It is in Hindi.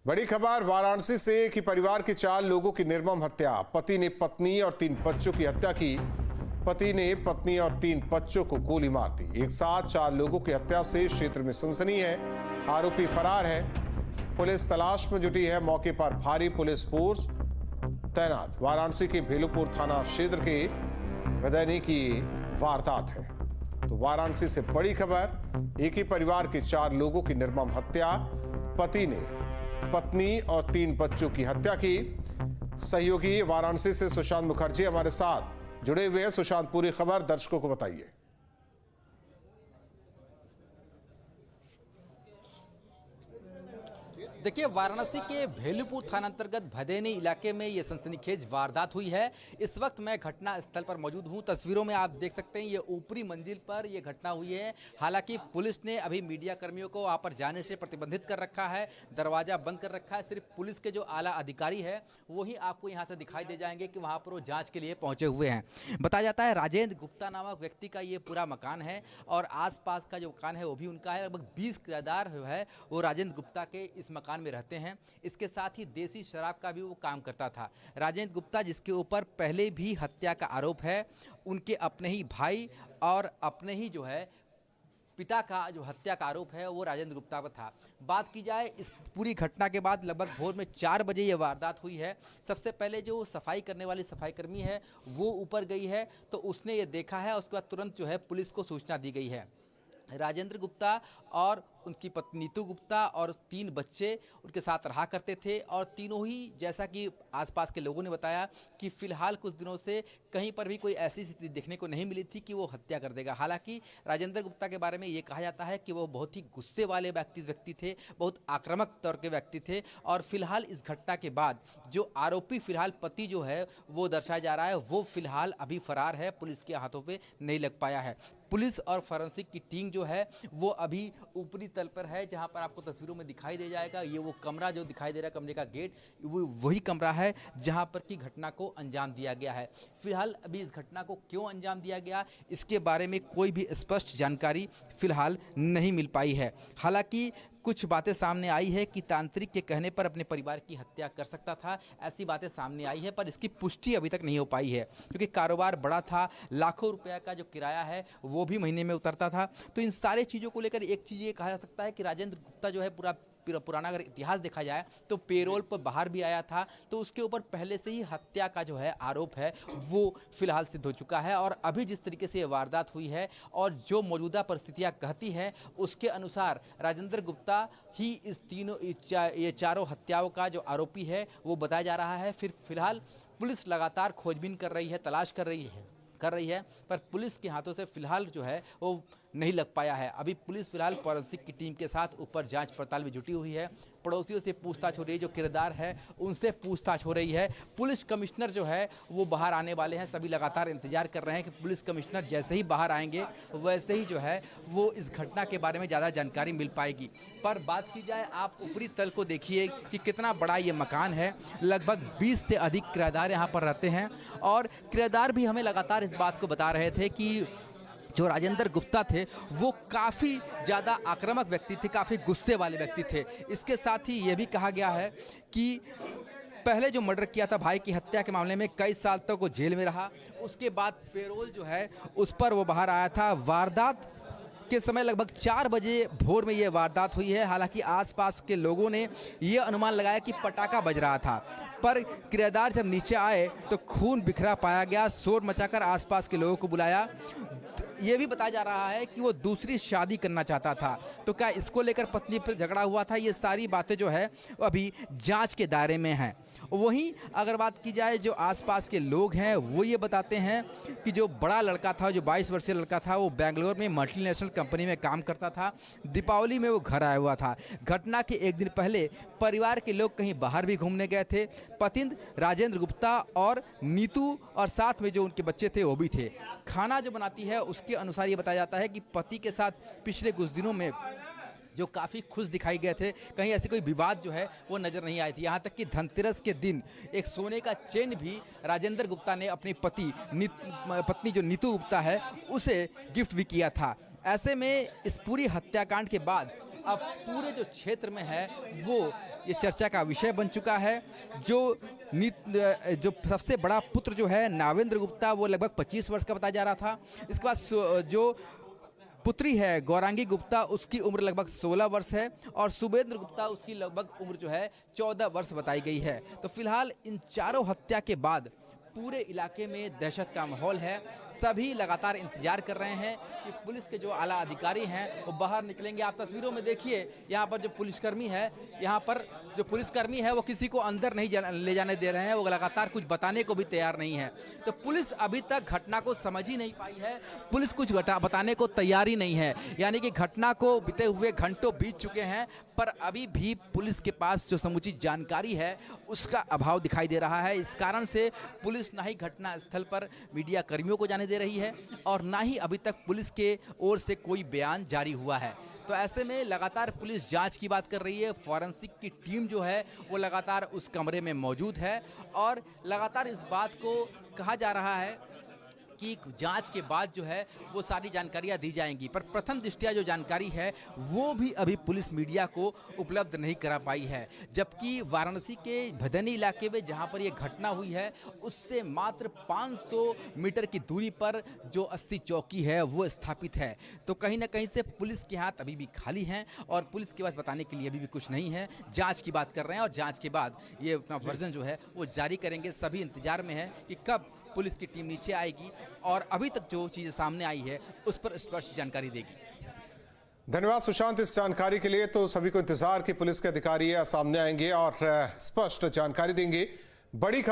बड़ी खबर वाराणसी से कि परिवार के 4 लोगों की निर्मम हत्या। पति ने पत्नी और 3 बच्चों की हत्या की। पति ने पत्नी और 3 बच्चों को गोली मार दी। एक साथ 4 लोगों की हत्या से क्षेत्र में सनसनी है। आरोपी फरार है। पुलिस तलाश में जुटी है। मौके पर भारी पुलिस फोर्स तैनात। वाराणसी के भेलूपुर थाना क्षेत्र के वदैनी की वारदात है। तो वाराणसी से बड़ी खबर, एक ही परिवार के 4 लोगों की निर्मम हत्या। पति ने पत्नी और 3 बच्चों की हत्या की। सहयोगी वाराणसी से सुशांत मुखर्जी हमारे साथ जुड़े हुए हैं। सुशांत, पूरी खबर दर्शकों को बताइए। देखिए, वाराणसी के भेलूपुर थाना अंतर्गत भदैनी इलाके में ये सनसनीखेज वारदात हुई है। इस वक्त मैं घटना स्थल पर मौजूद हूं। तस्वीरों में आप देख सकते हैं ये ऊपरी मंजिल पर ये घटना हुई है। हालांकि पुलिस ने अभी मीडिया कर्मियों को वहां पर जाने से प्रतिबंधित कर रखा है, दरवाजा बंद कर रखा है। सिर्फ पुलिस के जो आला अधिकारी है वही आपको यहाँ से दिखाई दे जाएंगे कि वहाँ पर वो जाँच के लिए पहुँचे हुए हैं। बताया जाता है राजेंद्र गुप्ता नामक व्यक्ति का ये पूरा मकान है और आसपास का जो मकान है वो भी उनका है। लगभग 20 किराएदार है वो राजेंद्र गुप्ता के इस मकान में रहते हैं। इसके साथ ही देसी शराब का भी वो काम करता था। राजेंद्र गुप्ता, जिसके ऊपर पहले भी हत्या का आरोप है, उनके अपने ही भाई और अपने ही जो है पिता का जो हत्या का आरोप है वो राजेंद्र गुप्ता पर था। बात की जाए इस पूरी घटना के बाद लगभग भोर में 4 बजे ये वारदात हुई है। सबसे पहले जो सफाई करने वाली सफाईकर्मी है वो ऊपर गई है तो उसने ये देखा है। उसके बाद तुरंत जो है पुलिस को सूचना दी गई है। राजेंद्र गुप्ता और उनकी पत्नी नीतू गुप्ता और 3 बच्चे उनके साथ रहा करते थे और तीनों ही, जैसा कि आसपास के लोगों ने बताया, कि फिलहाल कुछ दिनों से कहीं पर भी कोई ऐसी स्थिति देखने को नहीं मिली थी कि वो हत्या कर देगा। हालांकि राजेंद्र गुप्ता के बारे में ये कहा जाता है कि वो बहुत ही गुस्से वाले व्यक्ति थे, बहुत आक्रामक तौर के व्यक्ति थे। और फिलहाल इस घटना के बाद जो आरोपी फिलहाल पति जो है वो दर्शाया जा रहा है वो फिलहाल अभी फरार है, पुलिस के हाथों पे नहीं लग पाया है। पुलिस और फॉरेंसिक की टीम जो है वो अभी ऊपरी तल पर है, जहां पर आपको तस्वीरों में दिखाई दे जाएगा। ये वो कमरा जो दिखाई दे रहा है, कमरे का गेट, वो वही कमरा है जहां पर की घटना को अंजाम दिया गया है। फिलहाल अभी इस घटना को क्यों अंजाम दिया गया इसके बारे में कोई भी स्पष्ट जानकारी फिलहाल नहीं मिल पाई है। हालांकि कुछ बातें सामने आई है कि तांत्रिक के कहने पर अपने परिवार की हत्या कर सकता था, ऐसी बातें सामने आई है, पर इसकी पुष्टि अभी तक नहीं हो पाई है क्योंकि कारोबार बड़ा था। लाखों रुपया का जो किराया है वो भी महीने में उतरता था। तो इन सारे चीज़ों को लेकर एक चीज़ ये कहा जा सकता है कि राजेंद्र गुप्ता जो है पुराना अगर इतिहास देखा जाए तो पेरोल पर बाहर भी आया था, तो उसके ऊपर पहले से ही हत्या का जो है आरोप है वो फिलहाल सिद्ध हो चुका है। और अभी जिस तरीके से ये वारदात हुई है और जो मौजूदा परिस्थितियां कहती हैं उसके अनुसार राजेंद्र गुप्ता ही ये चारों हत्याओं का जो आरोपी है वो बताया जा रहा है। फिलहाल पुलिस लगातार खोजबीन कर रही है, तलाश कर रही है, पर पुलिस के हाथों से फिलहाल जो है वो नहीं लग पाया है। अभी पुलिस फिलहाल फॉरेंसिक की टीम के साथ ऊपर जांच पड़ताल में जुटी हुई है। पड़ोसियों से पूछताछ हो रही है, जो किरदार है उनसे पूछताछ हो रही है। पुलिस कमिश्नर जो है वो बाहर आने वाले हैं। सभी लगातार इंतजार कर रहे हैं कि पुलिस कमिश्नर जैसे ही बाहर आएंगे वैसे ही जो है वो इस घटना के बारे में ज़्यादा जानकारी मिल पाएगी। पर बात की जाए, आप ऊपरी तल को देखिए कि कितना बड़ा ये मकान है। लगभग 20 से अधिक किराएदार यहाँ पर रहते हैं और किराएदार भी हमें लगातार इस बात को बता रहे थे कि जो राजेंद्र गुप्ता थे वो काफ़ी ज़्यादा आक्रामक व्यक्ति थे, काफ़ी गुस्से वाले व्यक्ति थे। इसके साथ ही ये भी कहा गया है कि पहले जो मर्डर किया था भाई की हत्या के मामले में कई साल तक वो जेल में रहा। उसके बाद पेरोल जो है उस पर वो बाहर आया था। वारदात के समय लगभग 4 बजे भोर में ये वारदात हुई है। हालांकि आसपास के लोगों ने ये अनुमान लगाया कि पटाखा बज रहा था, पर किराएदार जब नीचे आए तो खून बिखरा पाया गया। शोर मचाकर आसपास के लोगों को बुलाया। ये भी बताया जा रहा है कि वो दूसरी शादी करना चाहता था, तो क्या इसको लेकर पत्नी पर झगड़ा हुआ था? ये सारी बातें जो है वो अभी जांच के दायरे में हैं। वहीं अगर बात की जाए, जो आसपास के लोग हैं वो ये बताते हैं कि जो बड़ा लड़का था, जो 22 वर्षीय लड़का था, वो बेंगलोर में मल्टीनेशनल कंपनी में काम करता था। दीपावली में वो घर आया हुआ था। घटना के एक दिन पहले परिवार के लोग कहीं बाहर भी घूमने गए थे। पतिंद्र, राजेंद्र गुप्ता और नीतू और साथ में जो उनके बच्चे थे वो भी थे। खाना जो बनाती है उसके अनुसार ये बताया जाता है कि पति के साथ पिछले कुछ दिनों में जो काफ़ी खुश दिखाई गए थे, कहीं ऐसी कोई विवाद जो है वो नज़र नहीं आई थी। यहाँ तक कि धनतेरस के दिन एक सोने का चेन भी राजेंद्र गुप्ता ने अपनी पत्नी जो नीतू गुप्ता है उसे गिफ्ट भी किया था। ऐसे में इस पूरी हत्याकांड के बाद अब पूरे जो क्षेत्र में है वो ये चर्चा का विषय बन चुका है। जो सबसे बड़ा पुत्र जो है नावेंद्र गुप्ता, वो लगभग 25 वर्ष का बताया जा रहा था। इसके बाद जो पुत्री है गौरांगी गुप्ता, उसकी उम्र लगभग 16 वर्ष है और शुभेंद्र गुप्ता, उसकी लगभग उम्र जो है 14 वर्ष बताई गई है। तो फिलहाल इन चारों हत्या के बाद पूरे इलाके में दहशत का माहौल है। सभी लगातार इंतजार कर रहे हैं कि पुलिस के जो आला अधिकारी हैं वो बाहर निकलेंगे। आप तस्वीरों में देखिए, यहाँ पर जो पुलिसकर्मी है, यहाँ पर जो पुलिसकर्मी है वो किसी को अंदर नहीं ले जाने दे रहे हैं। वो लगातार कुछ बताने को भी तैयार नहीं है। तो पुलिस अभी तक घटना को समझ ही नहीं पाई है। पुलिस कुछ बताने को तैयार ही नहीं है। यानी कि घटना को बीते हुए घंटों बीत चुके हैं, पर अभी भी पुलिस के पास जो समुचित जानकारी है उसका अभाव दिखाई दे रहा है। इस कारण से पुलिस ना ही घटना स्थल पर मीडिया कर्मियों को जाने दे रही है और ना ही अभी तक पुलिस के ओर से कोई बयान जारी हुआ है। तो ऐसे में लगातार पुलिस जांच की बात कर रही है। फॉरेंसिक की टीम जो है वो लगातार उस कमरे में मौजूद है और लगातार इस बात को कहा जा रहा है कि जांच के बाद जो है वो सारी जानकारियां दी जाएंगी। पर प्रथम दृष्टया जो जानकारी है वो भी अभी पुलिस मीडिया को उपलब्ध नहीं करा पाई है। जबकि वाराणसी के भदैनी इलाके में जहां पर ये घटना हुई है उससे मात्र 500 मीटर की दूरी पर जो अस्थि चौकी है वो स्थापित है। तो कहीं ना कहीं से पुलिस के हाथ अभी भी खाली हैं और पुलिस के पास बताने के लिए अभी भी कुछ नहीं है। जाँच की बात कर रहे हैं और जाँच के बाद ये अपना वर्जन जो है वो जारी करेंगे। सभी इंतजार में है कि कब पुलिस की टीम नीचे आएगी और अभी तक जो चीजें सामने आई है उस पर स्पष्ट जानकारी देगी। धन्यवाद सुशांत इस जानकारी के लिए। तो सभी को इंतजार कि पुलिस के अधिकारी सामने आएंगे और स्पष्ट जानकारी देंगे। बड़ी खबर